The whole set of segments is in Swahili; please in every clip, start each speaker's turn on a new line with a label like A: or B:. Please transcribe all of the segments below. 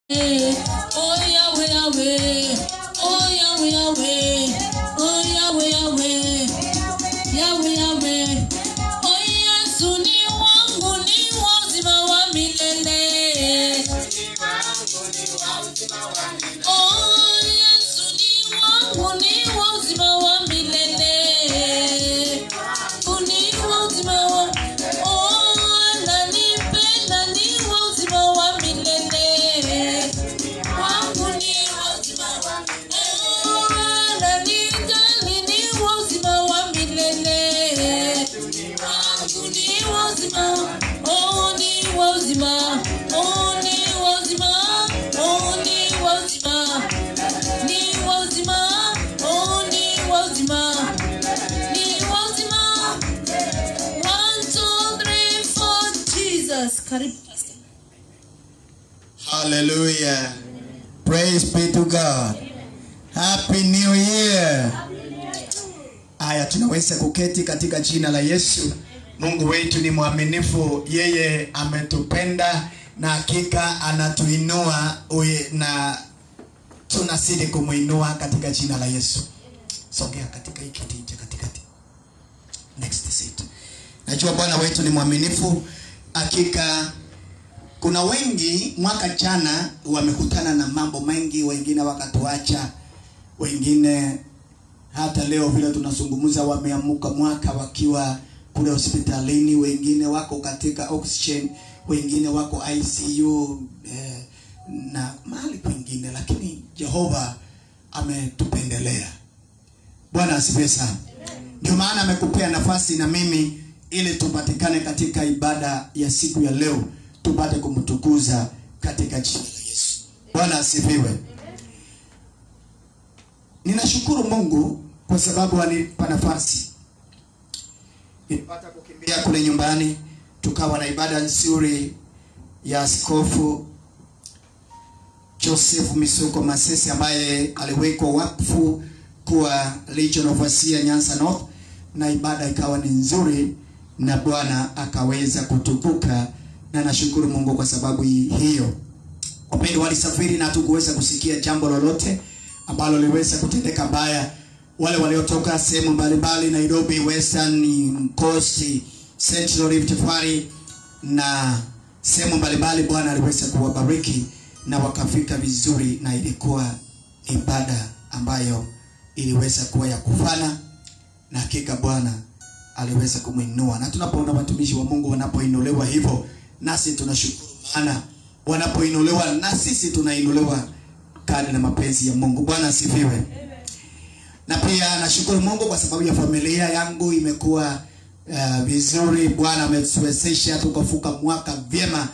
A: Oh Yahweh, Yahweh. Oh Yahweh, Yahweh. Oh Yahweh, Yahweh. Yahweh, Yahweh. Oh Yesu ni wangu, ni wazima wa milele. Oh Yesu ni wangu, ni wazima wa milele. Ni wazima wa
B: Hallelujah. Praise be to God. Happy New Year. Aya, tunaweza kuketi katika jina la Yesu. Mungu wetu ni mwaminifu, yeye ametupenda na hakika anatuinua na tunazidi kumuinua katika jina la Yesu. Sogea katika hiki kiti cha katikati. Next seat. Najua Bwana wetu ni mwaminifu, hakika. Kuna wengi mwaka jana wamekutana na mambo mengi, wengine wakatuacha, wengine hata leo vile tunazungumza wameamuka mwaka wakiwa kule hospitalini, wengine wako katika oxygen, wengine wako ICU na mahali pengine, lakini Jehova ametupendelea. Bwana asifiwe sana. Ndio maana amekupea nafasi na mimi ili tupatikane katika ibada ya siku ya leo, tupate kumtukuza katika jina la Yesu. Bwana asifiwe. Ninashukuru Mungu kwa sababu anipa nafasi. Nilipata kukimbia kule nyumbani, tukawa na ibada nzuri ya Askofu Joseph Misuko Masese ambaye aliwekwa wakfu kuwa Legion Overseer Nyanza North, na ibada ikawa ni nzuri na Bwana akaweza kutukuka, na nashukuru Mungu kwa sababu hiyo. Wapendwa, walisafiri na tukuweza kusikia jambo lolote ambalo liweza kutendeka mbaya. Wale waliotoka sehemu mbalimbali, Nairobi, Western Coast, Central Rift Valley na sehemu mbalimbali, Bwana aliweza kuwabariki na wakafika vizuri, na ilikuwa ibada ambayo iliweza kuwa ya kufana, na hakika Bwana aliweza kumuinua. Na tunapoona watumishi wa Mungu wanapoinuliwa hivyo, nasi tunashukuru, maana wanapoinuliwa na sisi tunainuliwa kadri na mapenzi ya Mungu. Bwana asifiwe. Na pia nashukuru Mungu kwa sababu ya familia yangu imekuwa vizuri. Bwana ametuwezesha tukavuka mwaka vyema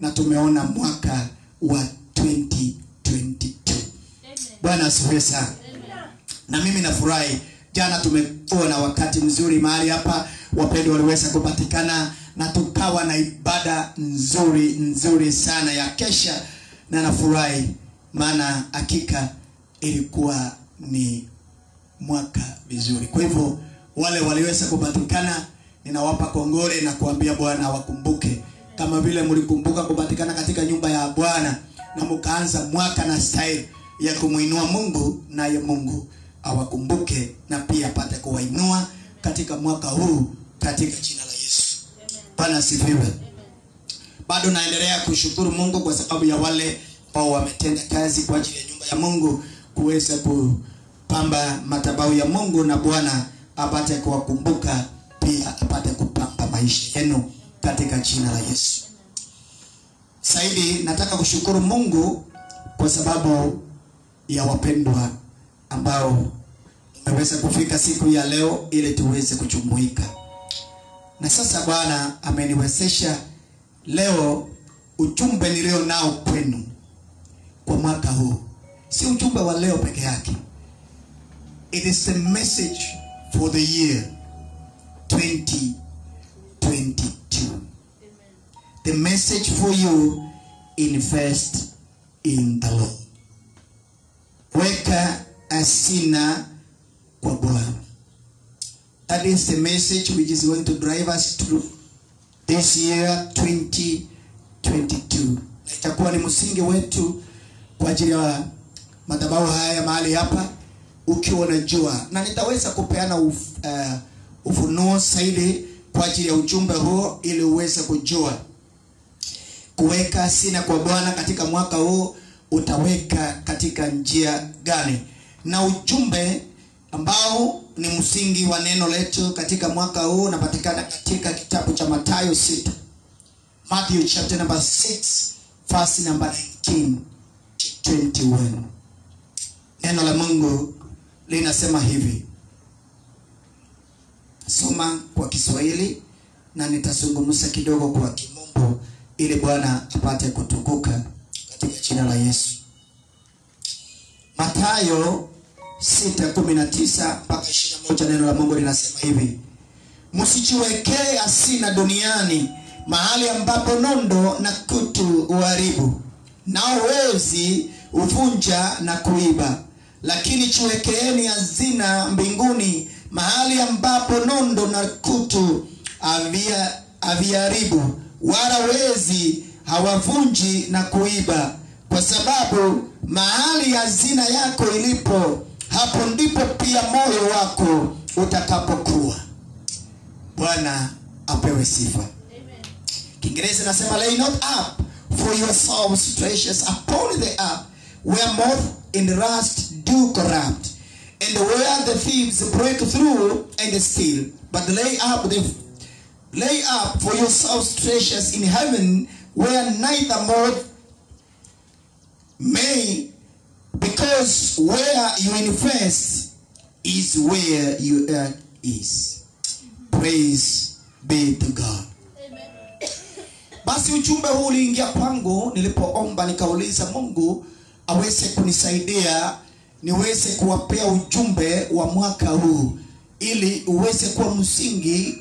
B: na tumeona mwaka wa 2022. Bwana asifiwe sana. Na mimi nafurahi. Jana tumekuwa na wakati mzuri mahali hapa, wapendwa waliweza kupatikana na tukawa na ibada nzuri sana ya kesha, na nafurahi maana hakika ilikuwa ni mwaka vizuri. Kwa hivyo wale waliweza kupatikana, ninawapa kongole na kuambia Bwana awakumbuke kama vile mlikumbuka kupatikana katika nyumba ya Bwana na mkaanza mwaka na style ya kumuinua Mungu, naye Mungu awakumbuke na pia apate kuwainua katika mwaka huu katika jina la Yesu. Bwana asifiwe. Bado naendelea kushukuru Mungu kwa sababu ya wale ambao wametenda kazi kwa ajili ya nyumba ya Mungu kuweza kupamba madhabahu ya Mungu, na Bwana apate kuwakumbuka pia apate kupamba maisha yenu katika jina la Yesu. Zaidi nataka kushukuru Mungu kwa sababu ya wapendwa ambao tumeweza kufika siku ya leo ili tuweze kujumuika. Na sasa Bwana ameniwezesha leo ujumbe nilio nao kwenu kwa mwaka huu si ujumbe wa leo peke yake. It is the message for the year 2022. The message for you: invest in the Lord. Weka asina kwa Bwana. That is the message which is going to drive us through this year 2022. Itakuwa ni msingi wetu kwa ajili ya madhabahu haya mahali hapa, ukiwa unajua, na nitaweza kupeana ufunuo zaidi kwa ajili ya ujumbe huo, ili uweze kujua kuweka hazina kwa Bwana katika mwaka huu utaweka katika njia gani. Na ujumbe ambao ni msingi wa neno letu katika mwaka huu unapatikana katika kitabu cha Mathayo 6, Matthew chapter number 6 verse number 19 to 21. Neno la Mungu linasema hivi. Soma kwa Kiswahili na nitazungumza kidogo kwa Kimombo ili Bwana apate kutukuka katika jina la Yesu. Mathayo 6:19 mpaka 21, neno la Mungu linasema hivi. Msijiwekee hazina duniani, mahali ambapo nondo na kutu uharibu, nao wezi uvunja na kuiba. Lakini jiwekeeni hazina mbinguni, mahali ambapo nondo na kutu haviharibu, wala wezi hawavunji na kuiba. Kwa sababu mahali hazina yako ilipo, hapo ndipo pia moyo wako utakapokuwa. Bwana apewe sifa. Amen. Kiingereza nasema, lay not up for yourselves treasures upon the earth, where moth and rust do corrupt, and where the thieves break through and steal. But lay up for yourselves treasures in heaven, where neither moth may, because where you invest is where your earth is. Praise be to God. Amen. Basi ujumbe huu uliingia kwangu nilipoomba, nikauliza Mungu aweze kunisaidia niweze kuwapea ujumbe wa mwaka huu, ili uweze kuwa msingi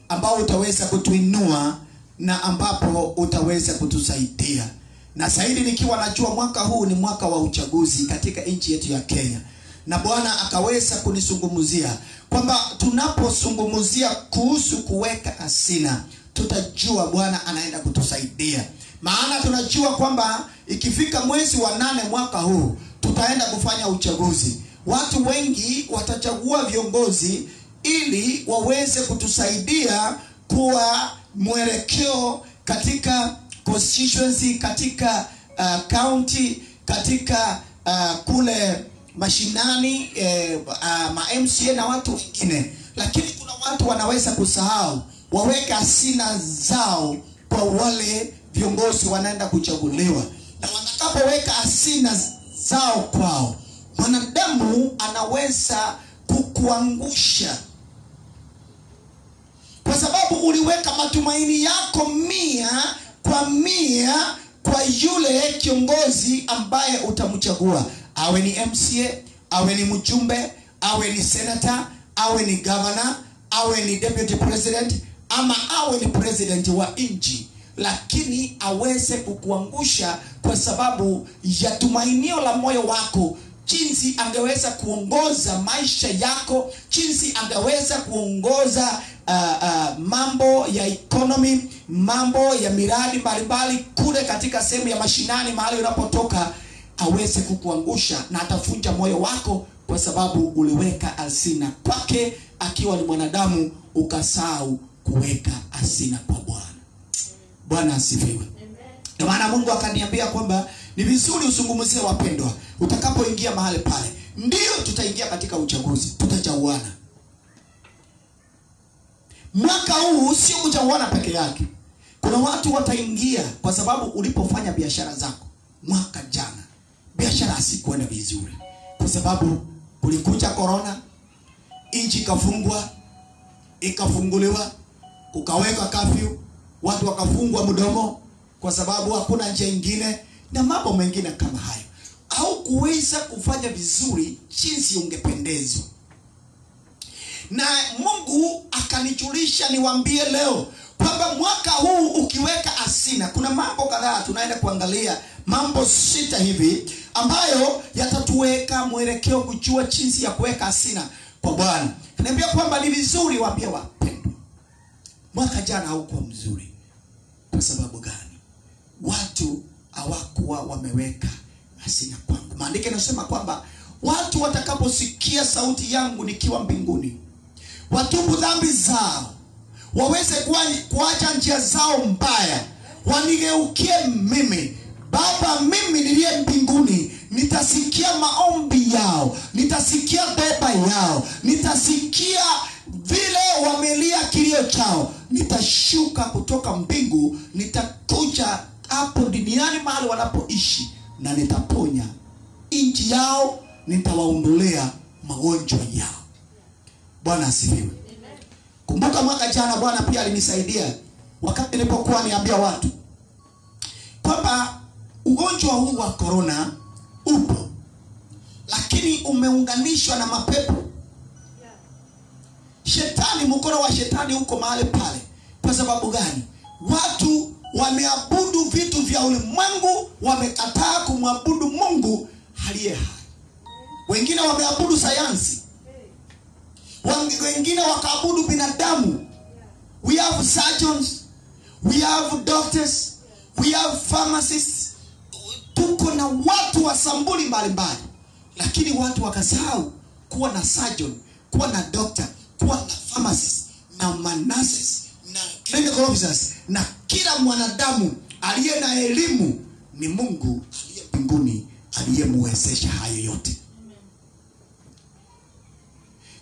B: ambao utaweza kutuinua na ambapo utaweza kutusaidia. Na zaidi nikiwa najua mwaka huu ni mwaka wa uchaguzi katika nchi yetu ya Kenya. Na Bwana akaweza kunisungumuzia kwamba tunaposungumuzia kuhusu kuweka hazina, tutajua Bwana anaenda kutusaidia. Maana tunajua kwamba ikifika mwezi wa 8 mwaka huu tutaenda kufanya uchaguzi. Watu wengi watachagua viongozi ili waweze kutusaidia kuwa mwelekeo katika constituency, katika county, katika kule mashinani, ma MCA na watu wengine. Lakini kuna watu wanaweza kusahau, waweka hazina zao kwa wale viongozi wanaenda kuchaguliwa. Na wanapoweka hazina zao kwao, mwanadamu anaweza kukuangusha, kwa sababu uliweka matumaini yako 100% kwa yule kiongozi ambaye utamchagua. Awe ni MCA, awe ni mjumbe, awe ni senator, awe ni governor, awe ni deputy president, ama awe ni president wa nchi. Lakini aweze kukuangusha kwa sababu ya tumainio la moyo wako, jinsi angeweza kuongoza maisha yako, jinsi angeweza kuongoza mambo ya economy, mambo ya miradi mbalimbali kule katika sehemu ya mashinani mahali unapotoka. Aweze kukuangusha na atafunja moyo wako kwa sababu uliweka hazina kwake akiwa ni mwanadamu, ukasahau kuweka hazina kwa Bwana. Bwana asifiwe. Ndio maana Mungu akaniambia kwamba ni vizuri usungumuzie wapendwa, utakapoingia mahali pale. Ndio tutaingia katika uchaguzi, tutachaguana. Mwaka huu sio kuchaguana peke yake. Kuna watu wataingia kwa sababu ulipofanya biashara zako mwaka jana, biashara hazikwenda vizuri kwa sababu kulikuja corona, nchi ikafungwa, ikafunguliwa, kukaweka curfew, watu wakafungwa mdomo kwa sababu hakuna njia nyingine na mambo mengine kama hayo. Au kuweza kufanya vizuri jinsi ungependezwa. Na Mungu akanijulisha niwaambie leo kwamba mwaka huu ukiweka hazina, kuna mambo kadhaa tunaenda kuangalia, mambo 6 hivi ambayo yatatuweka mwelekeo kujua jinsi ya kuweka hazina kwa Bwana. Niambia kwamba ni vizuri, waambie wapendwa, mwaka jana haukuwa mzuri. Kwa sababu gani? Watu hawakuwa wameweka hazina kwangu. Maandiko yanasema kwamba watu watakaposikia sauti yangu nikiwa mbinguni, watubu dhambi zao, waweze kuacha njia zao mbaya, wanigeukie mimi, Baba mimi niliye mbinguni, nitasikia maombi yao, nitasikia toba yao, nitasikia vile wamelia kilio chao, nitashuka kutoka mbingu, nitakuja hapo duniani mahali wanapoishi, na nitaponya nchi yao, nitawaondolea magonjwa yao. Bwana asifiwe. Kumbuka mwaka jana Bwana pia alinisaidia wakati nilipokuwa niambia watu kwamba ugonjwa huu wa corona upo, lakini umeunganishwa na mapepo. Shetani, mkono wa shetani uko mahali pale. Kwa sababu gani? Watu wameabudu vitu vya ulimwengu, wamekataa kumwabudu Mungu aliye hai. Wengine wameabudu sayansi, wengine wakaabudu binadamu. We have surgeons, we have doctors, we have pharmacists. Tuko na watu wa sambuli mbalimbali, lakini watu wakasahau kuwa na surgeon, kuwa na doctor, kuwa na pharmacist, na nurses, na clinical officers, na kila mwanadamu aliye na elimu ni Mungu aliye mbinguni aliyemwezesha hayo yote.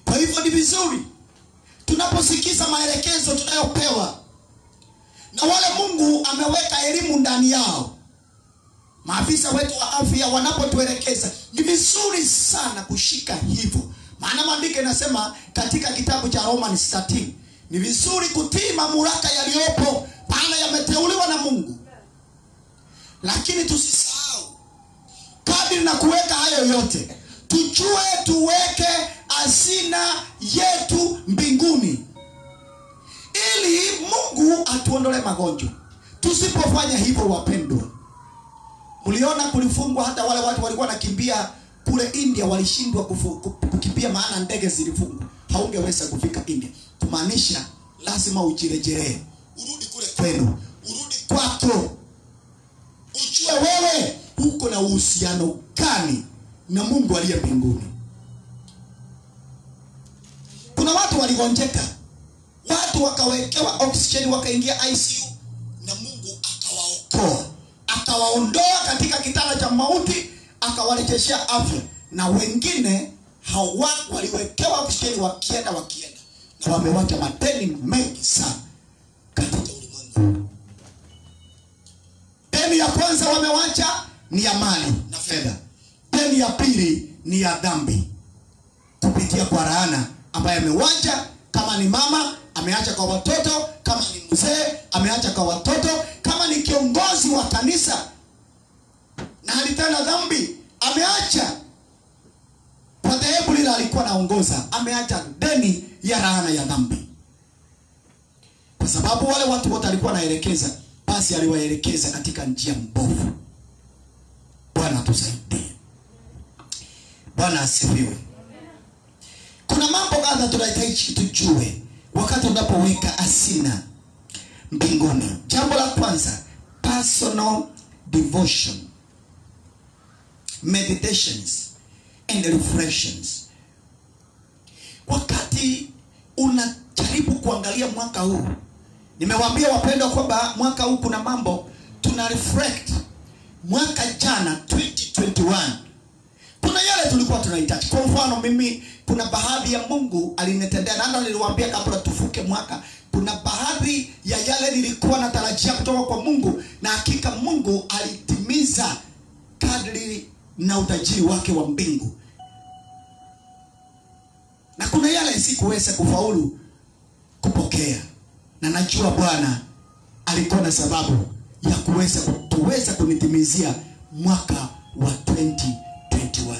B: Kwa hivyo ni vizuri tunaposikiza maelekezo tunayopewa na wale Mungu ameweka elimu ndani yao, maafisa wetu wa afya wanapotuelekeza, ni vizuri sana kushika hivyo. Maana maandiko yanasema katika kitabu cha Romans 13, ni vizuri kutii mamlaka yaliyopo maana yameteuliwa na Mungu. Lakini tusisahau kadri na kuweka hayo yote, tujue tuweke hazina yetu mbinguni ili Mungu atuondole magonjwa. Tusipofanya hivyo, wapendwa, mliona kulifungwa hata wale watu walikuwa nakimbia kule India, walishindwa kukimbia maana ndege zilifungwa. Haungeweza kufika India. Kumaanisha lazima ujirejelee, urudi kule kwenu, urudi kwako, ujue wewe uko na uhusiano gani na Mungu aliye mbinguni. Kuna watu waligonjeka, watu wakawekewa oxygen, wakaingia ICU, na Mungu akawaokoa, akawaondoa katika kitanda cha mauti, akawarejeshea afya. Na wengine hawa waliwekewa oxygen wakienda na wamewacha madeni mengi sana katika ulimwengu. Deni ya kwanza wamewacha ni ya mali na fedha. Deni ya pili ni ya dhambi kupitia kwa laana ambaye amewacha. Kama ni mama ameacha kwa watoto, kama ni mzee ameacha kwa watoto, kama ni kiongozi wa kanisa na alitenda dhambi, ameacha kwa dhehebu lile alikuwa anaongoza, ameacha deni ya laana ya dhambi. Kwa sababu wale watu wote alikuwa anaelekeza, basi aliwaelekeza katika njia mbovu. Bwana tusaidie. Bwana asifiwe. Kuna mambo kadhaa tunahitaji tujue wakati unapoweka hazina mbinguni. Jambo la kwanza, personal devotion, meditations and reflections. Wakati unajaribu kuangalia mwaka huu, nimewaambia wapendwa kwamba mwaka huu kuna mambo tuna reflect. Mwaka jana 2021 kuna yale tulikuwa tunahitaji. Kwa mfano mimi, kuna baadhi ya Mungu alinitendea, na niliwaambia kabla tufuke mwaka, kuna baadhi ya yale nilikuwa natarajia kutoka kwa Mungu, na hakika Mungu alitimiza kadri na utajiri wake wa mbingu. Na kuna yale sikuweza kufaulu kupokea, na najua Bwana alikuwa na sababu ya kuweza kunitimizia mwaka wa 2021.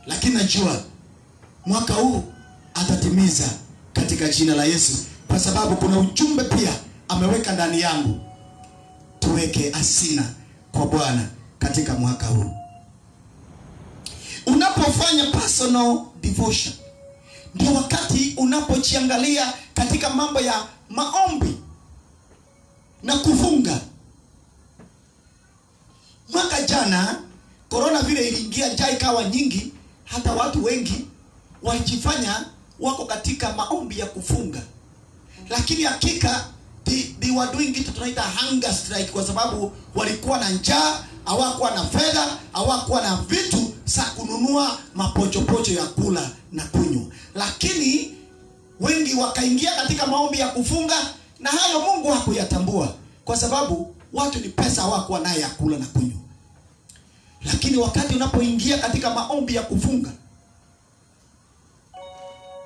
B: Lakini najua mwaka huu atatimiza katika jina la Yesu, kwa sababu kuna ujumbe pia ameweka ndani yangu. Tuweke hazina kwa Bwana katika mwaka huu. Unapofanya personal devotion, ndio wakati unapojiangalia katika mambo ya maombi na kufunga. Mwaka jana corona vile iliingia, njaa ikawa nyingi, hata watu wengi walijifanya wako katika maombi ya kufunga. Lakini hakika they were doing it, tunaita hunger strike, kwa sababu walikuwa na njaa, hawakuwa na fedha, hawakuwa na vitu za kununua mapochopocho ya kula na kunywa. Lakini wengi wakaingia katika maombi ya kufunga, na hayo Mungu hakuyatambua, kwa sababu watu ni pesa hawakuwa naye ya kula na kunywa. Lakini wakati unapoingia katika maombi ya kufunga,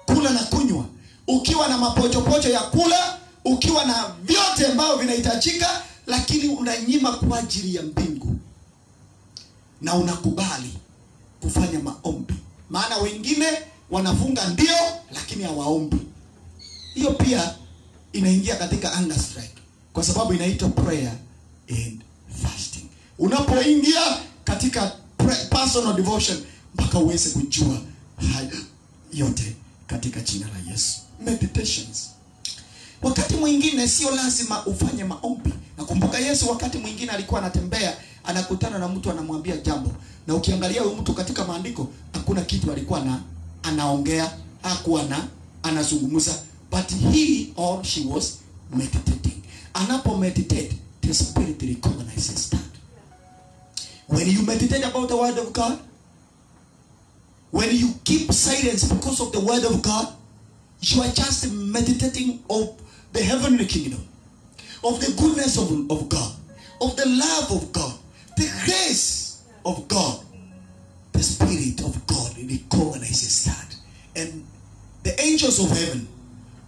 B: kula na kunywa, ukiwa na mapochopocho ya kula, ukiwa na vyote ambavyo vinahitajika, lakini unanyima kwa ajili ya mbingu, na unakubali kufanya maombi. Maana wengine wanafunga ndio, lakini hawaombi. Hiyo pia inaingia katika hunger strike, kwa sababu inaitwa prayer and fasting. Unapoingia katika personal devotion, mpaka uweze kujua haya yote katika jina la Yesu. Meditations. Wakati mwingine sio lazima ufanye maombi. Nakumbuka Yesu wakati mwingine alikuwa anatembea, anakutana na mtu anamwambia jambo, na ukiangalia huyo mtu katika maandiko, hakuna kitu alikuwa anaongea, hakuwa anazungumza, but he or she was meditating. Anapo meditate, the spirit recognizes that. When you meditate about the word of God, when you keep silence because of the word of God, you are just meditating of the heavenly kingdom, of the goodness of God, of the love of God, the grace of God. The Spirit of God recognizes that. And the angels of heaven,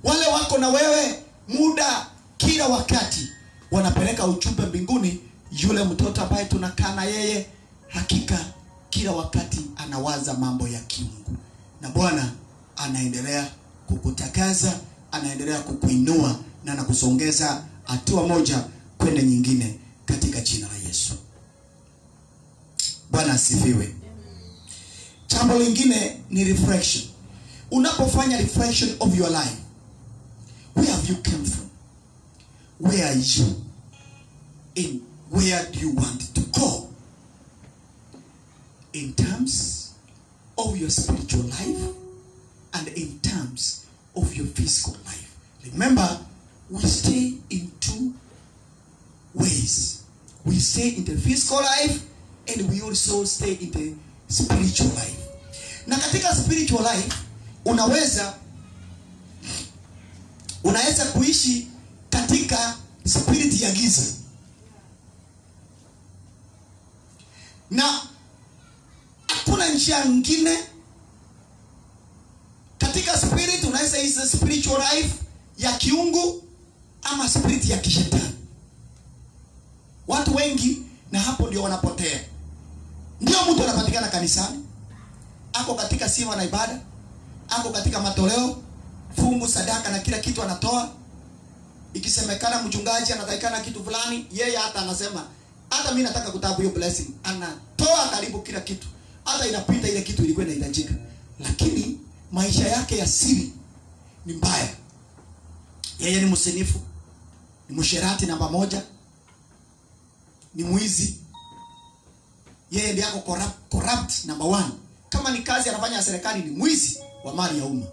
B: wale wako na wewe muda kila wakati, wanapeleka ujumbe mbinguni. Yule mtoto ambaye tunakaa na yeye, hakika kila wakati anawaza mambo ya kiungu, na Bwana anaendelea kukutakaza, anaendelea kukuinua, na anakusongeza hatua moja kwenda nyingine katika jina la Yesu. Bwana asifiwe. Jambo lingine ni reflection. Unapofanya reflection of your life, where have you come from? Where are you? In where do you want to go? In terms of your spiritual life and in terms of your physical life. Remember, we stay in two ways. We stay in the physical life and we also stay in the spiritual life. Na katika spiritual life, unaweza kuishi katika spirit ya giza. Na hakuna njia nyingine. Katika spirit unaweza ishi spiritual life ya kiungu ama spirit ya kishetani. Watu wengi na hapo ndio wanapotea. Ndio mtu anapatikana kanisani, ako katika sifa na ibada, ako katika matoleo, fungu, sadaka na kila kitu anatoa. Ikisemekana mchungaji anatakikana kitu fulani, yeye hata anasema hata mimi nataka kutabu hiyo blessing. Anatoa karibu kila kitu, hata inapita ile kitu ilikuwa inahitajika. Lakini maisha yake ya siri ni mbaya. Yeye ni msinifu, ni msherati namba moja, ni mwizi. Yeye ndiye ako corrupt number 1. Kama ni kazi anafanya serikali, ni mwizi wa mali ya umma.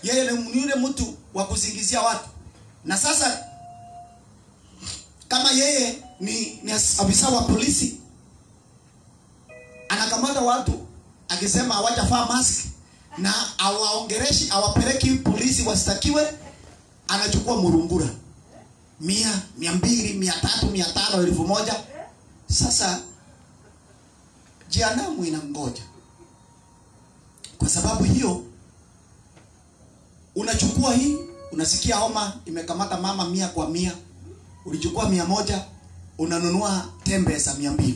B: Yeye ni yule mtu wa kusingizia watu. Na sasa kama yeye ni afisa wa polisi, anakamata watu akisema hawajavaa mask na awaongereshi, awapeleki polisi wastakiwe, anachukua murungura 100, 200, 300, 500, 1000. Sasa jehanamu inangoja. Kwa sababu hiyo unachukua hii, unasikia homa imekamata mama 100 kwa 100, ulichukua 100, unanunua tembe za 200.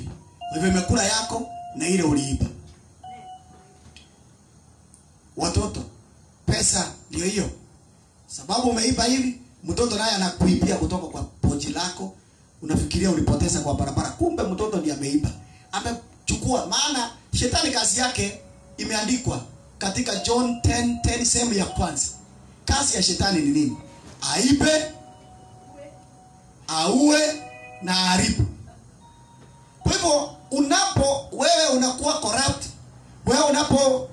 B: Hivyo imekula yako na ile uliiba. Watoto, pesa ndio hiyo. Sababu umeiba hivi, mtoto naye anakuibia kutoka kwa pochi lako. Unafikiria ulipoteza kwa barabara, kumbe mtoto ndiye ameiba. Amechukua. Maana shetani kazi yake imeandikwa katika John 10:10 sehemu ya kwanza. Kazi ya shetani ni nini? Aibe, aue na haribu. Kwa hivyo wewe unakuwa corrupt, wewe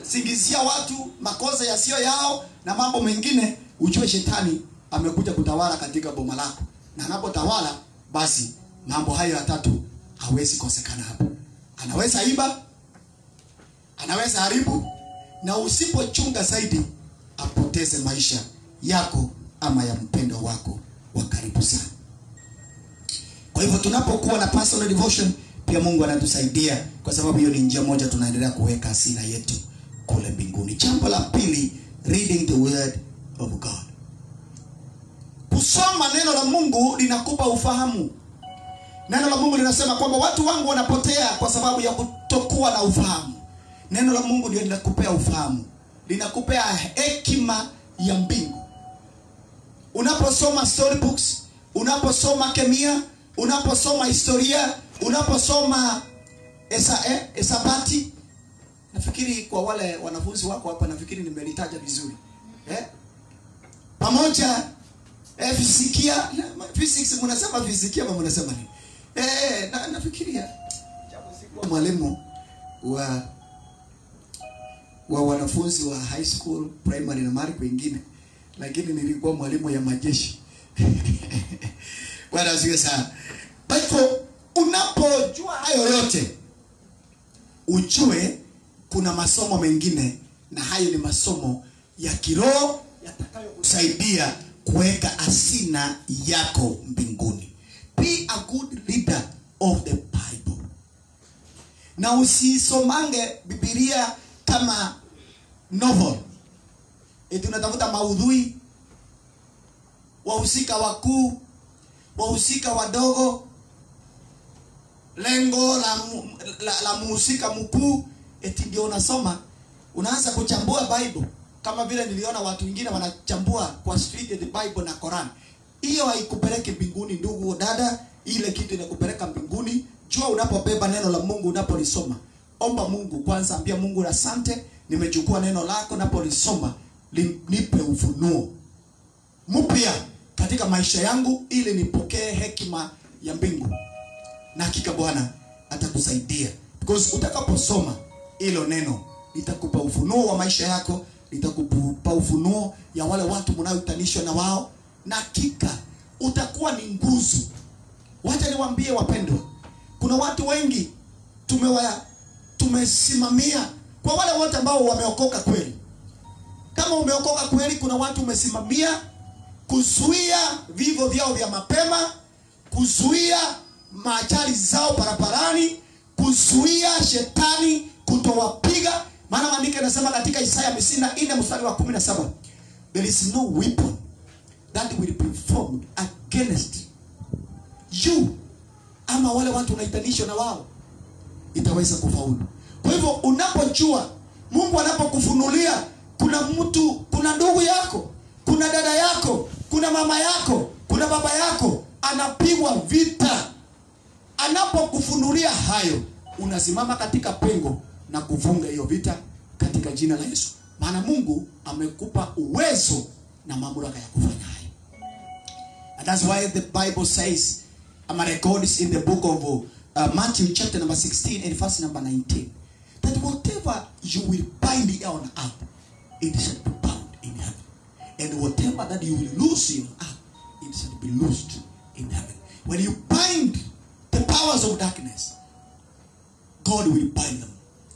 B: singizia watu makosa yasiyo yao na mambo mengine, ujue shetani amekuja kutawala katika boma lako. Na anapotawala, basi mambo hayo matatu hawezi kosekana hapo. Anaweza iba, anaweza haribu, na usipochunga zaidi apoteze maisha yako ama ya mpendo wako wa karibu sana. Kwa hivyo tunapokuwa na personal devotion, pia Mungu anatusaidia, kwa sababu hiyo ni njia moja tunaendelea kuweka hazina yetu kule mbinguni. Jambo la pili, reading the word of God. Kusoma neno la Mungu linakupa ufahamu. Neno la Mungu linasema kwamba watu wangu wanapotea kwa sababu ya kutokuwa na ufahamu. Neno la Mungu ndio linakupea ufahamu, linakupea hekima ya mbingu. Unaposoma storybooks, unaposoma kemia, unaposoma historia, unaposoma hesabati, nafikiri kwa wale wanafunzi wako hapa, nafikiri nimelitaja vizuri, pamoja fizikia, physics mnasema fizikia, ama mnasema nini? Nafikiria japo sikuwa mwalimu wa wanafunzi wa high school, primary na mari kwingine, lakini nilikuwa mwalimu ya majeshi. Bwana asifiwe sana. Kwa hivyo unapojua hayo yote, ujue kuna masomo mengine, na hayo ni masomo ya kiroho yatakayokusaidia kuweka hazina yako mbinguni. Be a good reader of the Bible. Na usisomange Biblia kama novel. Tunatafuta maudhui, wahusika wakuu, wahusika wadogo, lengo la muhusika mkuu, ndio unasoma, unaanza kuchambua Bible. Kama vile niliona watu wengine wanachambua kwa street the Bible na Quran. Hiyo haikupeleke mbinguni, ndugu dada. Ile kitu inakupeleka mbinguni. Jua unapobeba neno la Mungu, unapolisoma, omba Mungu kwanza, ambia Mungu asante, nimechukua neno lako, napolisoma nipe ufunuo mpya katika maisha yangu, ili nipokee hekima ya mbingu. Na hakika Bwana atakusaidia, because utakaposoma hilo neno litakupa ufunuo wa maisha yako, litakupa ufunuo ya wale watu mnaoitanishwa na wao, na hakika utakuwa ni nguzo. Wacha niwaambie wapendwa, kuna watu wengi tumesimamia, kwa wale wote ambao wameokoka kweli. Kama umeokoka kweli, kuna watu umesimamia kuzuia vifo vyao vya mapema, kuzuia maajali zao barabarani, kuzuia shetani kutowapiga. Maana maandiko yanasema katika Isaya 54 mstari wa 17, there is no weapon that will be formed against you, ama wale watu unaitanishwa na wao, itaweza kufaulu. Kwa hivyo unapojua, Mungu anapokufunulia, kuna mtu, kuna ndugu yako, kuna dada yako, kuna mama yako, kuna baba yako anapigwa vita, anapokufunulia hayo, unasimama katika pengo na kuvunga hiyo vita katika jina la Yesu. Maana Mungu amekupa uwezo na mamlaka ya kufanya hayo. And that's why the Bible says, records in the book of Matthew chapter number 16 and verse number 19, that whatever you will bind on earth, it shall be bound in heaven. And whatever that you will loose on earth, it shall be loosed in heaven. When you bind the powers of darkness, God will bind them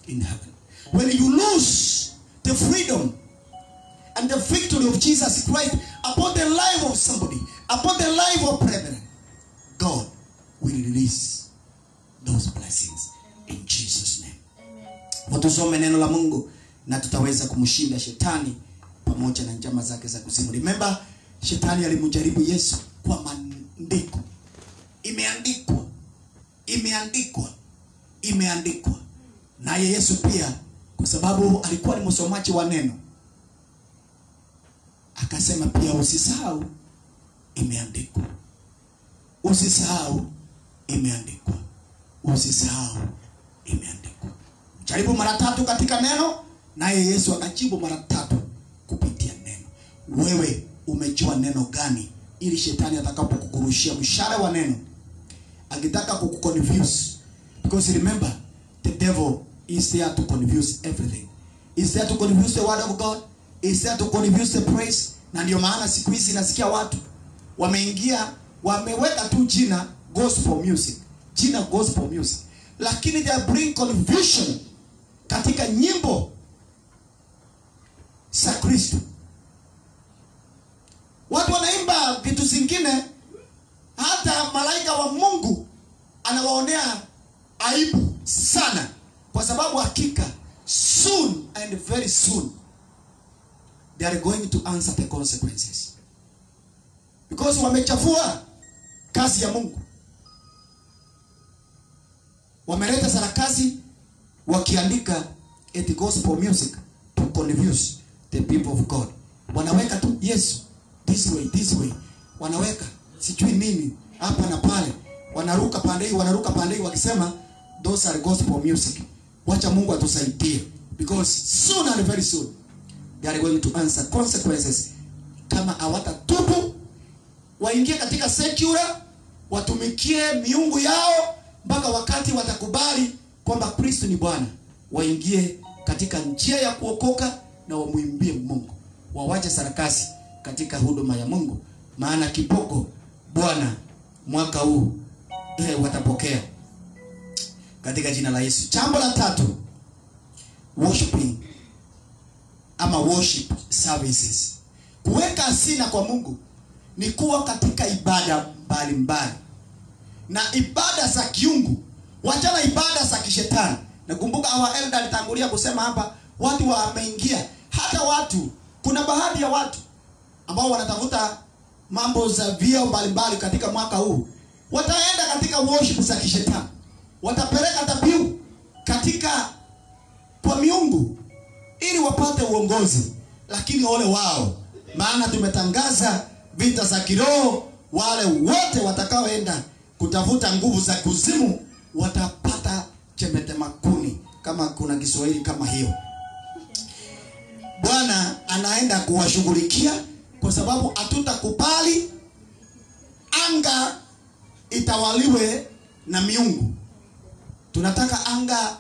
B: in heaven. When you lose the freedom and the victory of Jesus Christ upon the life of somebody, upon the life of brethren, God will release those blessings in Jesus' name. Watusome neno la Mungu na tutaweza kumshinda shetani pamoja na njama zake za kuzimu. Remember, shetani alimjaribu Yesu kwa maandiko. Imeandikwa, imeandikwa, imeandikwa. Naye Yesu pia, kwa sababu alikuwa ni msomaji wa neno, akasema pia, usisahau imeandikwa. Usisahau imeandikwa. Usisahau imeandikwa. Jaribu mara 3 katika neno, naye Yesu akajibu mara 3 kupitia neno. Wewe umejua neno gani ili shetani atakapokukurushia mshale wa neno, akitaka kukuconfuse. Because remember, the devil is there to confuse everything. Is there to confuse the word of God. Is there to confuse the praise. Na ndio maana siku hizi nasikia watu wameingia, wameweka tu jina gospel music, jina gospel music, lakini they bring confusion katika nyimbo za Kristo. Watu wanaimba vitu zingine, hata malaika wa Mungu anawaonea aibu sana, kwa sababu hakika soon and very soon they are going to answer the consequences, because wamechafua kazi ya Mungu. Wameleta sarakasi wakiandika the gospel music to confuse the people of God. Wanaweka tu Yesu this way, wanaweka sijui nini hapa na pale, wanaruka pande hii wakisema those are gospel music. Wacha Mungu atusaidie, because soon and very soon they are going to answer consequences kama hawatatubu, waingie katika secular, watumikie miungu yao mpaka wakati watakubali kwamba Kristo ni Bwana, waingie katika njia ya kuokoka na wamuimbie Mungu, wawache sarakasi katika huduma ya Mungu, maana kipoko Bwana mwaka huu watapokea katika jina la Yesu. Jambo la tatu, worshiping ama worship services. Kuweka asina kwa Mungu ni kuwa katika ibada mbalimbali, na ibada za kiungu, wachana ibada za kishetani. Nakumbuka our elder alitangulia kusema hapa, watu wameingia, hata watu, kuna baadhi ya watu ambao wanatafuta mambo za vyeo mbalimbali katika mwaka huu, wataenda katika worship za kishetani, watapeleka dhabihu katika kwa miungu ili wapate uongozi. Lakini ole wao, maana tumetangaza vita za kiroho. Wale wote watakaoenda kutafuta nguvu za kuzimu watapata chemete makuni, kama kuna Kiswahili kama hiyo. Bwana anaenda kuwashughulikia, kwa sababu hatutakubali anga itawaliwe na miungu. Tunataka anga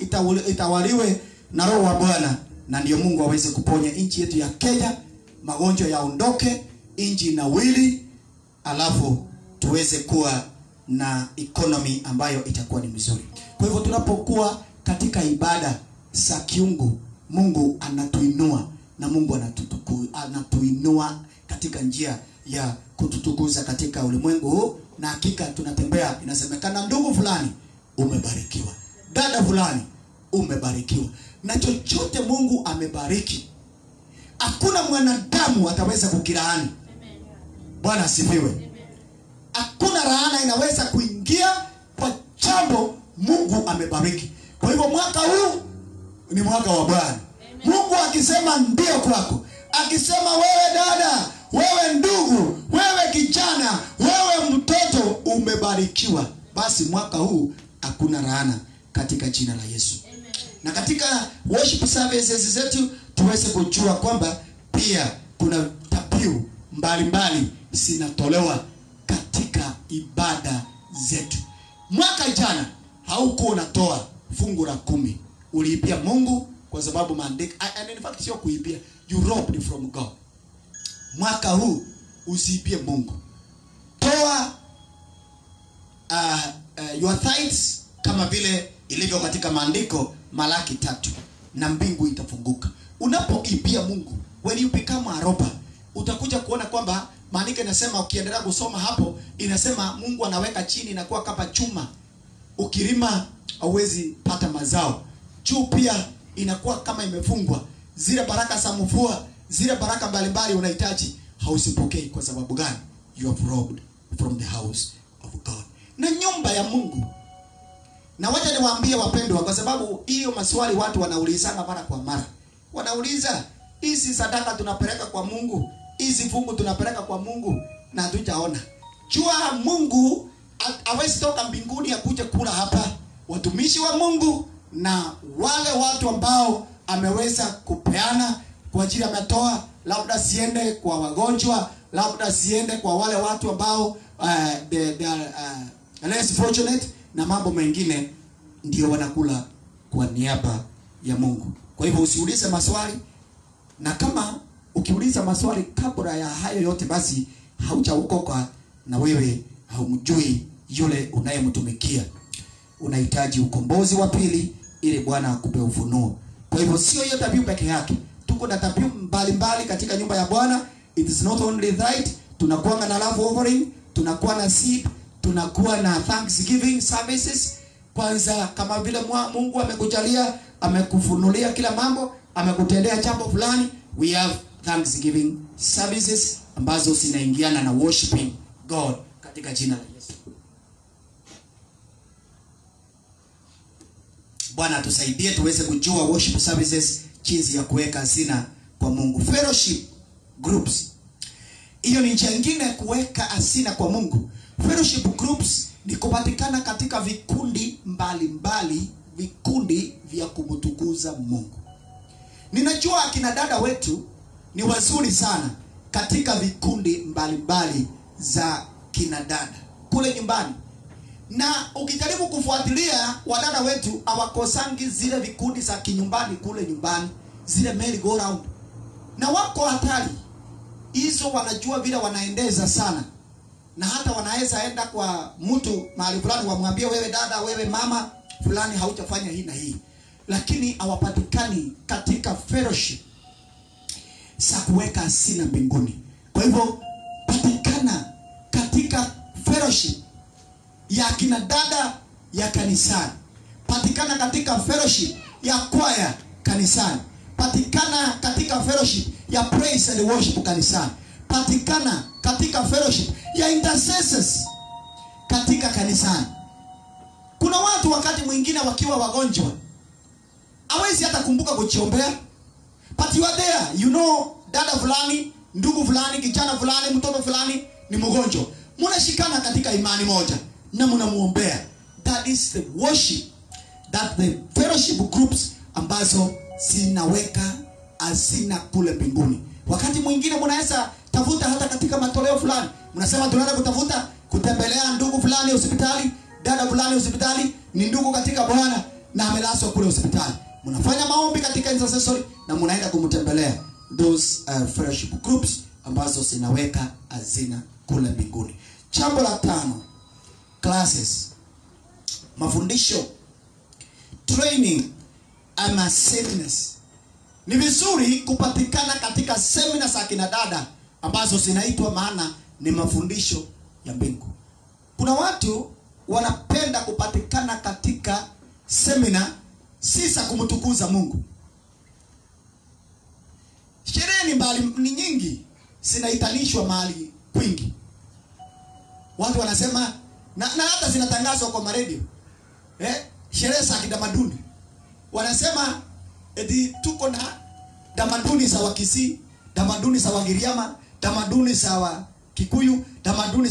B: itawaliwe na Roho wa Bwana, na ndio Mungu aweze kuponya nchi yetu ya Kenya, magonjwa yaondoke, nchi inawili, alafu tuweze kuwa na economy ambayo itakuwa ni mzuri. Kwa hivyo tunapokuwa katika ibada za kiungu, Mungu anatuinua, na Mungu anatuinua katika njia ya kututukuza katika ulimwengu huu. Na hakika tunatembea, inasemekana ndugu fulani umebarikiwa, dada fulani umebarikiwa, na chochote Mungu amebariki hakuna mwanadamu ataweza kukiraani. Bwana asifiwe. Hakuna laana inaweza kuingia kwa jambo Mungu amebariki. Kwa hivyo mwaka huu ni mwaka wa Bwana. Mungu akisema ndio kwako, akisema wewe dada, wewe ndugu, wewe kijana, wewe mtoto umebarikiwa, basi mwaka huu hakuna laana katika jina la Yesu. Na katika worship services zetu tuweze kujua kwamba pia kuna dhabihu mbalimbali zinatolewa katika ibada zetu. Mwaka jana haukuwa unatoa fungu la 10, uliibia Mungu, kwa sababu maandiko, and in fact sio kuibia, you robbed from God. Mwaka huu usiibie Mungu. Toa your tithes kama vile ilivyo katika maandiko Malaki 3, na mbingu itafunguka. Unapoibia Mungu, when you become a robber, utakuja kuona kwamba maandiko inasema, ukiendelea kusoma hapo, inasema Mungu anaweka chini na kuwa kama chuma. Ukilima hauwezi pata mazao. Juu pia inakuwa kama imefungwa. Zile baraka za mvua, zile baraka mbalimbali unahitaji, hausipokei. Kwa sababu gani? You have robbed from the house of God, na nyumba ya Mungu. Na wacha niwaambie wapendwa, kwa sababu hiyo maswali watu wanaulizana mara kwa mara. Wanauliza, hizi sadaka tunapeleka kwa Mungu, hizi fungu tunapeleka kwa Mungu, na hatujaona. Jua Mungu hawezi toka mbinguni akuje kula hapa. Watumishi wa Mungu na wale watu ambao ameweza kupeana kwa ajili, ametoa labda siende kwa wagonjwa, labda siende kwa wale watu ambao they are less fortunate, na mambo mengine ndio wanakula kwa niaba ya Mungu. Kwa hivyo usiulize maswali, na kama ukiuliza maswali kabla ya hayo yote, basi haujaokoka na wewe haumjui yule unayemtumikia. Unahitaji ukombozi wa pili ili Bwana akupe ufunuo. Kwa hivyo sio hiyo dhabihu peke yake. Tuko na dhabihu mbalimbali katika nyumba ya Bwana. It is not only that. Tunakuwa na love offering, tunakuwa na seed, tunakuwa na thanksgiving services. Kwanza kama vile Mungu amekujalia, amekufunulia kila mambo, amekutendea jambo fulani, we have thanksgiving services ambazo zinaingiana na worshiping God katika jina la Yesu. Bwana tusaidie tuweze kujua worship services, jinsi ya kuweka hazina kwa Mungu. Fellowship groups, hiyo ni njia nyingine kuweka hazina kwa Mungu. Fellowship groups ni kupatikana katika vikundi mbalimbali, vikundi vya kumtukuza Mungu. Ninajua akina dada wetu ni wazuri sana katika vikundi mbalimbali za kina dada kule nyumbani. Na ukijaribu kufuatilia wadada wetu hawakosangi zile vikundi za kinyumbani kule nyumbani, zile merry go round. Na wako hatari hizo, wanajua vile wanaendeza sana. Na hata wanaweza enda kwa mtu mahali fulani wamwambie, wewe dada, wewe mama fulani, hautafanya hii na hii. Lakini hawapatikani katika fellowship za kuweka hazina mbinguni. Kwa hivyo patikana katika fellowship ya kina dada ya kanisani. Patikana katika fellowship ya kwaya kanisani. Patikana katika fellowship ya praise and worship kanisani. Patikana katika fellowship ya intercessors katika kanisani. Kuna watu wakati mwingine wakiwa wagonjwa hawezi hata kumbuka kuchiombea, but you are there, you know, dada fulani, ndugu fulani, kijana fulani, mtoto fulani ni mgonjwa. Mnashikana katika imani moja na mnamuombea. That is the worship, that the fellowship groups ambazo zinaweka hazina kule mbinguni. Wakati mwingine mnaweza tafuta hata katika matoleo fulani, mnasema tunaenda kutafuta kutembelea ndugu fulani hospitali, dada fulani hospitali, ni ndugu katika Bwana na amelazwa kule hospitali. Mnafanya maombi katika intercessory na mnaenda kumtembelea. Those fellowship groups ambazo zinaweka hazina kule mbinguni. Jambo la 5, classes, mafundisho, training ama seminars. Ni vizuri kupatikana katika seminars za kina dada ambazo zinaitwa, maana ni mafundisho ya mbingu. Kuna watu wanapenda kupatikana katika seminar si za kumtukuza Mungu. Sherehe ni nyingi, zinaitanishwa mahali kwingi. Watu wanasema na hata zinatangazwa kwa maredio. Sherehe za kitamaduni. Wanasema eti tuko na tamaduni za Wakisii, tamaduni za Wagiriama, tamaduni za Kikuyu, tamaduni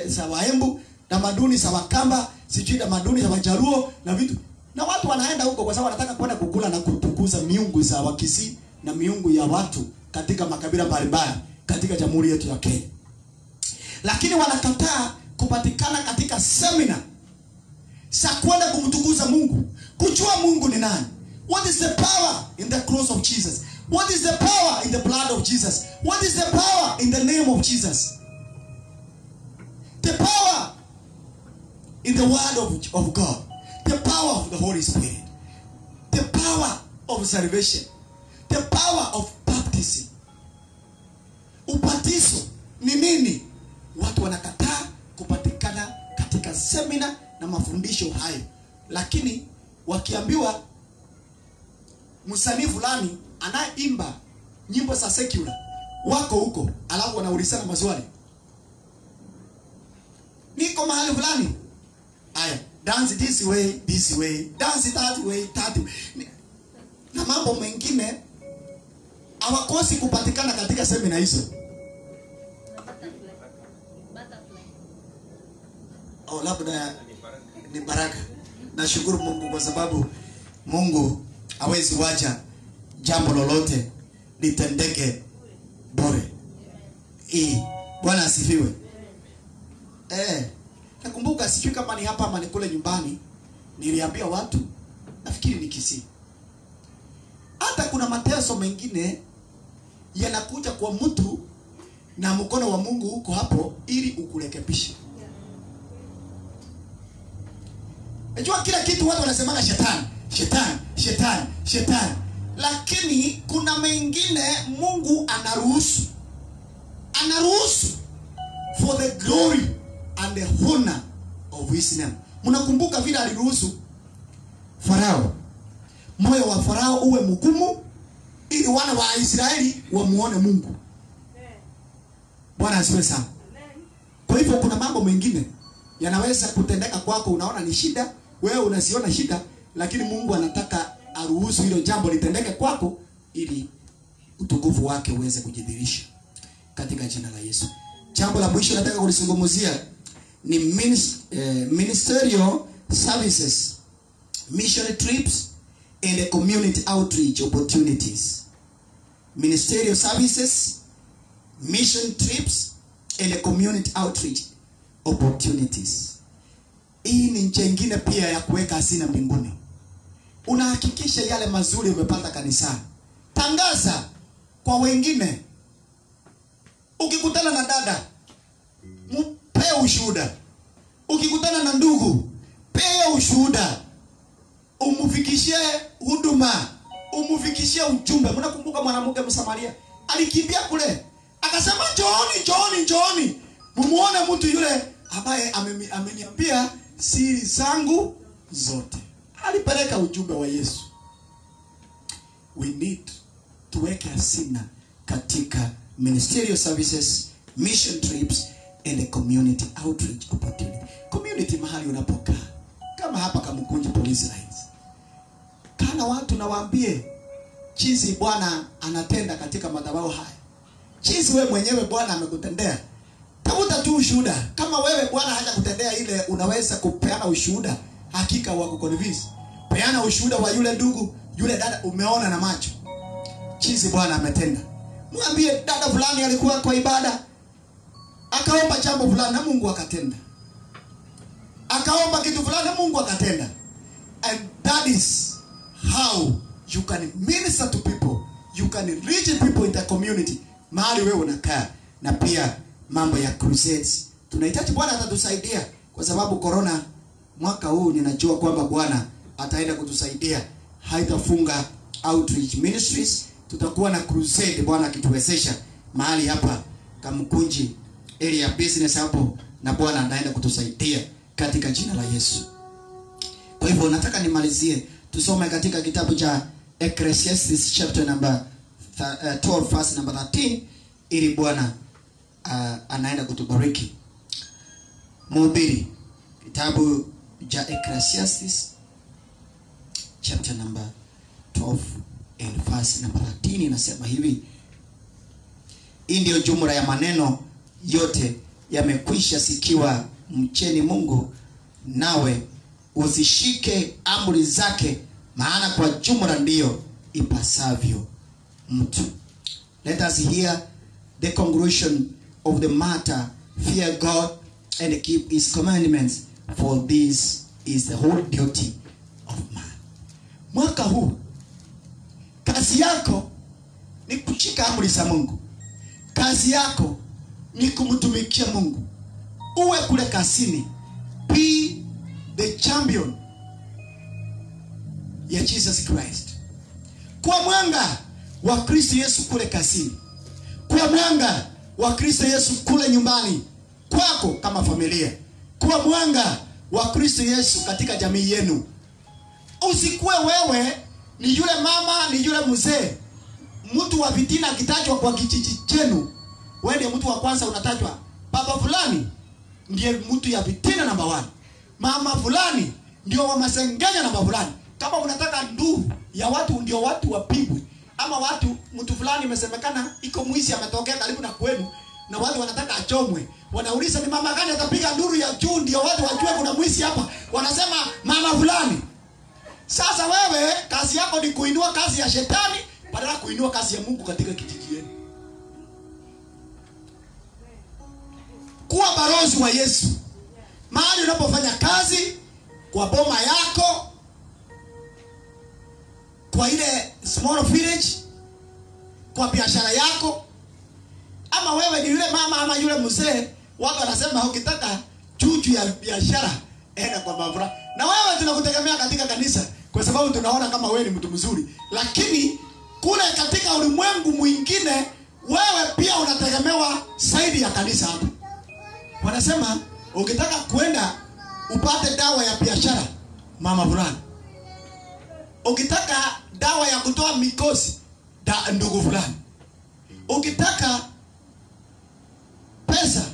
B: za Waembu, tamaduni za Wakamba, sijui tamaduni za Wajaruo na vitu. Na watu wanaenda huko kwa sababu wanataka kwenda kukula na kutukuza miungu za Wakisii na miungu ya watu katika makabila mbalimbali katika jamhuri yetu ya Kenya. Lakini wanakataa kupatikana katika seminar za kwenda kumtukuza Mungu, kujua Mungu ni nani. What is the power in the cross of Jesus? What is the power in the blood of Jesus? What is the power in the name of Jesus? The power in the word of God. The power of the Holy Spirit. The power of salvation. The power of baptism. Ubatizo ni nini? Watu wanakataa kupatikana katika seminar na mafundisho hayo. Lakini wakiambiwa msanii fulani anaimba nyimbo za secular, wako huko, alafu wanaulizana maswali. Niko mahali fulani, aya, dance this way, dance that way, that way. Na mambo mengine hawakosi kupatikana katika semina hizo. Oh, labda ni baraka. Nashukuru Mungu kwa sababu Mungu hawezi wacha jambo lolote litendeke bure. Bwana asifiwe. Nakumbuka sijui kama ni hapa ama ni kule nyumbani, niliambia watu, nafikiri ni Kisii, hata kuna mateso mengine yanakuja kwa mtu na mkono wa Mungu uko hapo ili ukurekebishe. Unajua kila kitu watu wanasema shetani, shetani, shetani, shetani. Lakini kuna mengine Mungu anaruhusu. Anaruhusu for the glory and the honor of his name. Mnakumbuka vile aliruhusu Farao, moyo wa Farao uwe mgumu ili wana wa Israeli wamuone Mungu. Bwana asifiwe sana. Kwa hivyo kuna mambo mengine yanaweza kutendeka kwako, unaona ni shida, wewe unasiona shida, lakini Mungu anataka aruhusu hilo jambo litendeke kwako ili utukufu wake uweze kujidhihirisha katika jina la Yesu. Jambo la mwisho nataka kulizungumzia ni ministerial services, missionary trips and the community outreach opportunities. Ministerial services, mission trips and the community outreach opportunities. Hii ni njia nyingine pia ya kuweka hazina mbinguni. Unahakikisha yale mazuri umepata kanisani. Tangaza kwa wengine. Ukikutana na dada, mpe ushuhuda. Ukikutana na ndugu, pe ushuhuda. Umufikishie huduma, umufikishie ujumbe. Mnakumbuka mwanamke Msamaria alikimbia kule, akasema njooni, njooni, njooni mumuone mtu yule ambaye ameniambia siri zangu zote. Alipeleka ujumbe wa Yesu. We need to weka hazina katika ministerial services, mission trips and the community outreach opportunity. Community mahali unapokaa. Kama hapa Kamukunji Police Lines. Kana watu na waambie jinsi Bwana anatenda katika madhabahu haya. Jinsi wewe mwenyewe Bwana amekutendea. Tafuta tu ushuhuda. Kama wewe Bwana hajakutendea ile, unaweza kupeana ushuhuda hakika wa kuconvince. Peana ushuhuda wa yule ndugu, yule dada umeona na macho jinsi Bwana ametenda. Mwambie dada fulani alikuwa kwa ibada, akaomba jambo fulani na Mungu akatenda. Akaomba kitu fulani na Mungu akatenda. And that is how you can minister to people. You can reach people in the community mahali wewe unakaa. Na pia mambo ya crusades. Tunahitaji Bwana atatusaidia kwa sababu corona mwaka huu ninajua kwamba Bwana ataenda kutusaidia. Haitafunga outreach ministries, tutakuwa na crusade Bwana akituwezesha mahali hapa Kamukunji area business hapo, na Bwana anaenda kutusaidia katika jina la Yesu. Kwa hivyo nataka nimalizie, tusome katika kitabu cha Ecclesiastes chapter number 12 verse number 13 ili Bwana anaenda kutubariki. Mhubiri, kitabu cha Ecclesiastes chapter number 12 and verse number 13 inasema hivi: hii ndio jumla ya maneno yote yamekwisha sikiwa, mcheni Mungu nawe uzishike amri zake, maana kwa jumla ndiyo ipasavyo mtu. Let us hear the conclusion of the matter. Fear God and keep his commandments, for this is the whole duty of man. Mwaka huu kazi yako ni kushika amri za Mungu. Kazi yako ni kumtumikia Mungu. Uwe kule kazini, be the champion ya Jesus Christ. Kwa mwanga wa Kristo Yesu kule kazini. Kwa mwanga wa Kristo Yesu kule nyumbani kwako kama familia. Kwa mwanga wa Kristo Yesu katika jamii yenu. Usikue wewe ni yule mama, ni yule mzee, mtu wa vitina akitajwa kwa kijiji chenu, wewe ndiye mtu wa kwanza unatajwa. Baba fulani ndiye mtu ya vitina namba 1. Mama fulani ndio wa masengenya namba fulani. Kama unataka ndugu ya watu ndio watu wapigwe, ama watu mtu fulani imesemekana iko mwizi ametokea karibu na kwenu na watu wanataka achomwe, wanauliza ni mama gani atapiga nduru ya juu ndio watu wajue kuna mwizi hapa, wanasema mama fulani. Sasa wewe kazi yako ni kuinua kazi ya shetani badala kuinua kazi ya Mungu katika kijiji yenu. kuwa balozi wa Yesu. Mahali unapofanya kazi, kwa boma yako, kwa ile small village, kwa biashara yako, ama wewe ni yule mama ama yule mzee, watu wanasema ukitaka chuchu ya biashara enda kwa Mavura. Na wewe tunakutegemea katika kanisa kwa sababu tunaona kama wewe ni mtu mzuri, lakini kule katika ulimwengu mwingine wewe pia unategemewa zaidi ya kanisa hapa. Wanasema ukitaka kwenda upate dawa ya biashara, mama fulani. Ukitaka dawa ya kutoa mikosi, ndugu fulani. Ukitaka pesa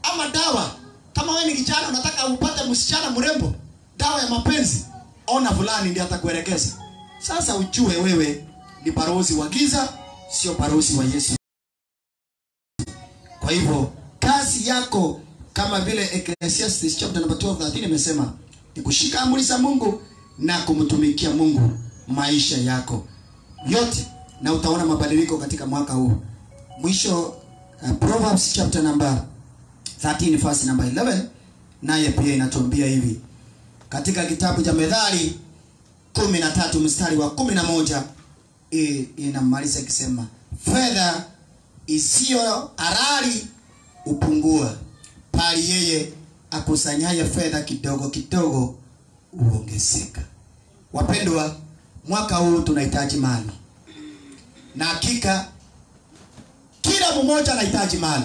B: ama dawa, kama wewe ni kijana unataka upate msichana mrembo, dawa ya mapenzi, ona fulani ndiye atakuelekeza. Sasa ujue wewe ni balozi wa giza, sio balozi wa Yesu. Kwa hivyo kazi yako kama vile Ecclesiastes chapter number 12:13 imesema ni kushika amri za Mungu na kumtumikia Mungu maisha yako yote, na utaona mabadiliko katika mwaka huu. Mwisho Proverbs chapter number 13 verse number 11 naye pia inatuambia hivi. Katika kitabu cha Methali 13 mstari wa 11 inamaliza ikisema, fedha isiyo halali upungua, bali yeye akusanyaye fedha kidogo kidogo huongezeka. Wapendwa, mwaka huu tunahitaji mali. Na hakika kila mmoja anahitaji mali.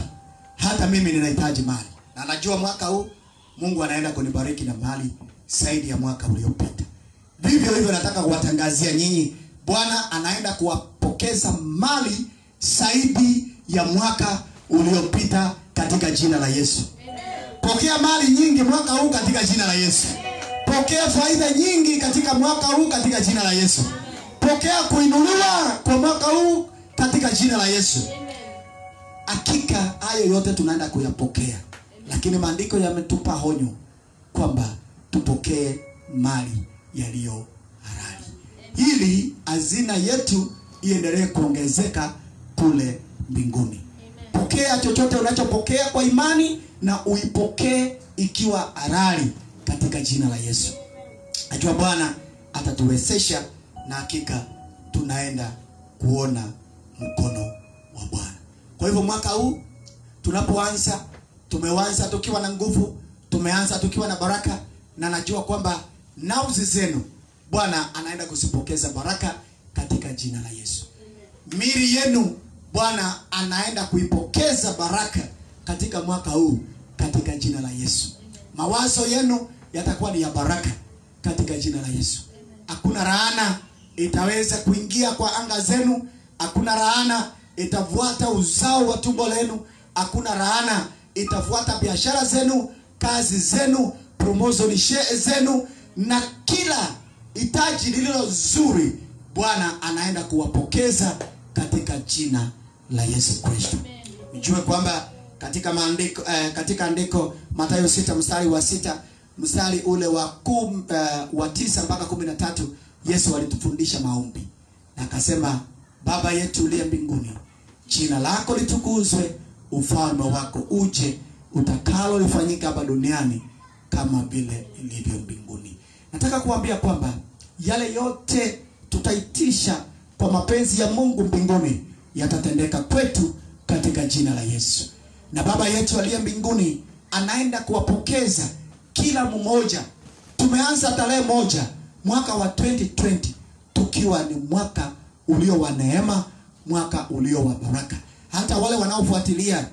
B: Hata mimi ninahitaji mali. Na najua mwaka huu Mungu anaenda kunibariki na mali zaidi ya mwaka uliopita. Vivyo hivyo nataka kuwatangazia nyinyi, Bwana anaenda kuwapokeza mali zaidi ya mwaka uliopita katika jina la Yesu. Pokea mali nyingi mwaka huu katika jina la Yesu. Pokea faida nyingi katika mwaka huu katika jina la Yesu. Pokea kuinuliwa kwa mwaka huu katika jina la Yesu. Hakika hayo yote tunaenda kuyapokea. Lakini maandiko yametupa honyo kwamba tupokee mali yaliyo halali, ili hazina yetu iendelee kuongezeka kule mbinguni. Pokea chochote unachopokea kwa imani na uipokee ikiwa halali katika jina la Yesu. Najua Bwana atatuwezesha na hakika tunaenda kuona mkono wa Bwana. Kwa hivyo mwaka huu tunapoanza, tumeanza tukiwa na nguvu, tumeanza tukiwa na baraka, na najua kwamba nafsi zenu Bwana anaenda kuzipokeza baraka katika jina la Yesu. Mili yenu Bwana anaenda kuipokeza baraka katika mwaka huu katika jina la Yesu. Mawazo yenu yatakuwa ni ya baraka katika jina la Yesu. Hakuna laana itaweza kuingia kwa anga zenu. Hakuna laana itafuata uzao wa tumbo lenu. Hakuna laana itafuata biashara zenu, kazi zenu, promotion zenu, na kila hitaji lililo zuri Bwana anaenda kuwapokeza katika jina la Yesu Kristo. Mjue kwamba katika maandiko katika andiko Mathayo 6 mstari wa 6 mstari ule wa 9 mpaka 13 Yesu alitufundisha maombi. Na akasema, Baba yetu uliye mbinguni, jina lako litukuzwe, ufalme wako uje, utakalo lifanyika hapa duniani kama vile ilivyo mbinguni. Nataka kuambia kwamba yale yote tutaitisha kwa mapenzi ya Mungu mbinguni yatatendeka kwetu katika jina la Yesu. Na Baba yetu aliye mbinguni anaenda kuwapokeza kila mmoja. Tumeanza tarehe 1 mwaka wa 2020 tukiwa ni mwaka ulio wa neema, mwaka ulio wa baraka. Hata wale wanaofuatilia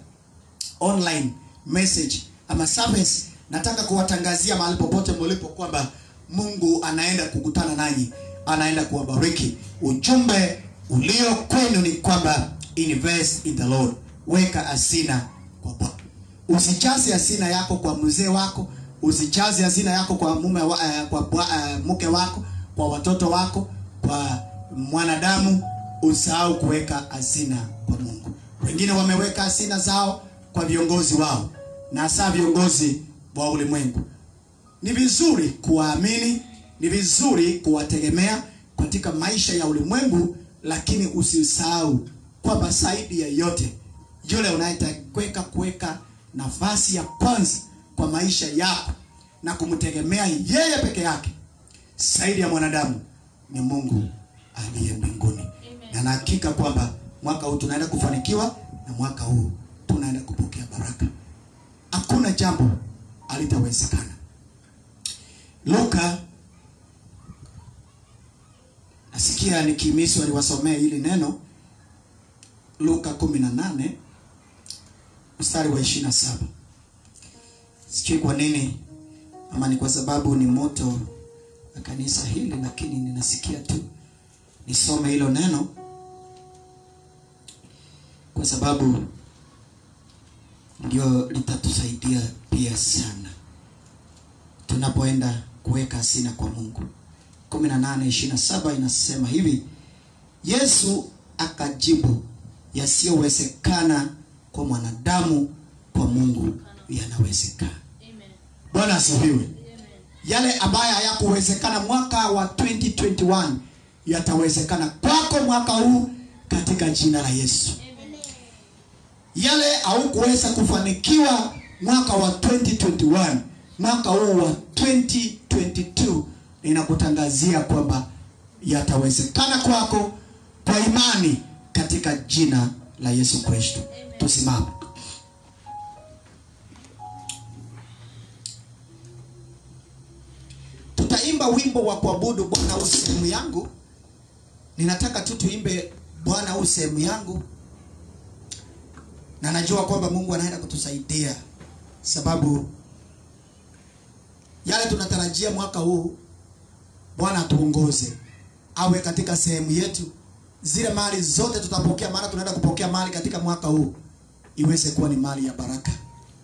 B: online message ama service, nataka kuwatangazia mahali popote mlipo kwamba Mungu anaenda kukutana nanyi, anaenda kuwabariki. Ujumbe ulio kwenu ni kwamba invest in the Lord. Weka hazina kwa Bwana. Usijaze hazina yako kwa mzee wako, usijaze hazina yako kwa mume mke wako, kwa watoto wako, kwa mwanadamu. Usahau kuweka hazina kwa Mungu. Wengine wameweka hazina zao kwa viongozi wao, na hasa viongozi wa ulimwengu. Ni vizuri kuwaamini, ni vizuri kuwategemea katika maisha ya ulimwengu, lakini usisahau kwamba zaidi ya yote yule unayetaka kuweka nafasi ya kwanza kwa maisha yako na kumtegemea yeye peke yake zaidi ya mwanadamu, ni Mungu aliye mbinguni. Na hakika kwamba mwaka huu tunaenda kufanikiwa, na mwaka huu tunaenda kupokea baraka. Hakuna jambo halitawezekana. Luka, nasikia nikimiswa niwasomee hili neno. Luka 18 mstari wa 27. Sijui kwa nini, ama ni kwa sababu ni moto wa kanisa hili, lakini ninasikia tu nisome hilo neno kwa sababu ndio litatusaidia pia sana tunapoenda kuweka hazina kwa Mungu. 18:27 inasema hivi: Yesu akajibu, yasiyowezekana kwa mwanadamu kwa Mungu yanawezekana. Amen. Bwana asifiwe. Yale ambayo hayakuwezekana mwaka wa 2021 yatawezekana kwako mwaka huu katika jina la Yesu. Amen. Yale haukuweza kufanikiwa mwaka wa 2021, mwaka huu wa 2022 ninakutangazia kwamba yatawezekana kwako kwa imani katika jina la Yesu Kristo. Tusimame. Tutaimba wimbo wa kuabudu Bwana u sehemu yangu. Ninataka tu tuimbe Bwana u sehemu yangu, na najua kwamba Mungu anaenda kutusaidia, sababu yale tunatarajia mwaka huu, Bwana tuongoze awe katika sehemu yetu. Zile mali zote tutapokea, maana tunaenda kupokea mali katika mwaka huu, iweze kuwa ni mali ya baraka,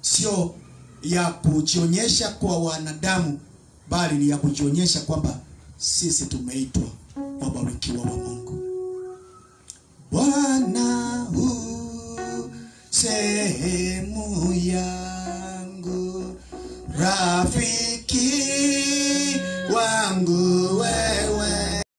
B: sio ya kujionyesha kwa wanadamu, bali ni ya kujionyesha kwamba sisi tumeitwa wabarikiwa wa Mungu. Bwana u sehemu yangu, rafiki wangu wewe